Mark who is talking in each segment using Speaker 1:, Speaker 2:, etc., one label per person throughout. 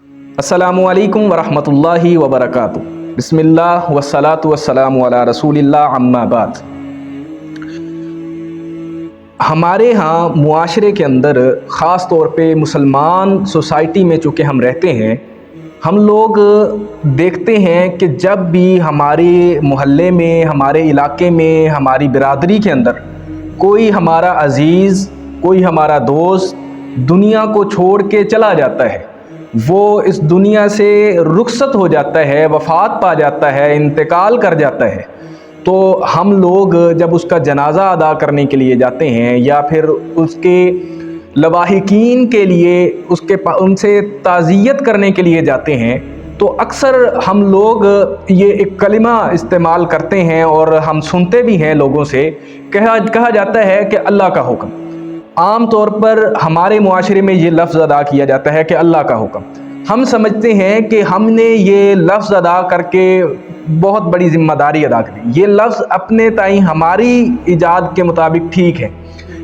Speaker 1: السلام علیکم ورحمۃ اللہ وبرکاتہ۔ بسم اللہ والصلاۃ والسلام علی رسول اللہ، اما بعد۔ ہمارے ہاں معاشرے کے اندر خاص طور پہ مسلمان سوسائٹی میں چونکہ ہم رہتے ہیں، ہم لوگ دیکھتے ہیں کہ جب بھی ہمارے محلے میں، ہمارے علاقے میں، ہماری برادری کے اندر کوئی ہمارا عزیز، کوئی ہمارا دوست دنیا کو چھوڑ کے چلا جاتا ہے، وہ اس دنیا سے رخصت ہو جاتا ہے، وفات پا جاتا ہے، انتقال کر جاتا ہے، تو ہم لوگ جب اس کا جنازہ ادا کرنے کے لیے جاتے ہیں یا پھر اس کے لواحقین کے لیے ان سے تعزیت کرنے کے لیے جاتے ہیں، تو اکثر ہم لوگ یہ ایک کلمہ استعمال کرتے ہیں اور ہم سنتے بھی ہیں لوگوں سے، کہا جاتا ہے کہ اللہ کا حکم۔ عام طور پر ہمارے معاشرے میں یہ لفظ ادا کیا جاتا ہے کہ اللہ کا حکم۔ ہم سمجھتے ہیں کہ ہم نے یہ لفظ ادا کر کے بہت بڑی ذمہ داری ادا کری، یہ لفظ اپنے تئیں ہماری ایجاد کے مطابق ٹھیک ہے،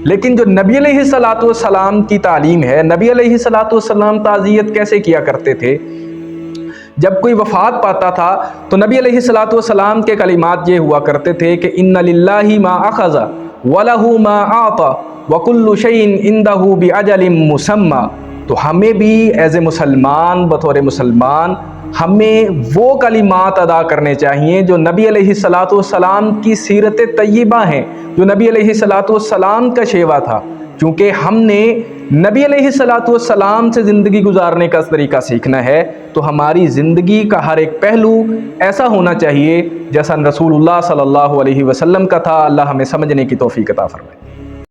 Speaker 1: لیکن جو نبی علیہ الصلوۃ والسلام کی تعلیم ہے، نبی علیہ الصلوۃ والسلام تعزیت کیسے کیا کرتے تھے؟ جب کوئی وفات پاتا تھا تو نبی علیہ الصلوۃ والسلام کے کلمات یہ ہوا کرتے تھے کہ ان للہ ما اخذ ولہ ما اعطى وکل شیء عندہ باجل مسمى۔ تو ہمیں بھی ایز اے مسلمان، بطور مسلمان، ہمیں وہ کلمات ادا کرنے چاہیے جو نبی علیہ الصلوۃ والسلام کی سیرت طیبہ ہیں، جو نبی علیہ الصلوۃ والسلام کا شیوا تھا، چونکہ ہم نے نبی علیہ الصلوۃ والسلام سے زندگی گزارنے کا طریقہ سیکھنا ہے، تو ہماری زندگی کا ہر ایک پہلو ایسا ہونا چاہیے جیسا رسول اللہ صلی اللہ علیہ وسلم کا تھا۔ اللہ ہمیں سمجھنے کی توفیق عطا فرمائے۔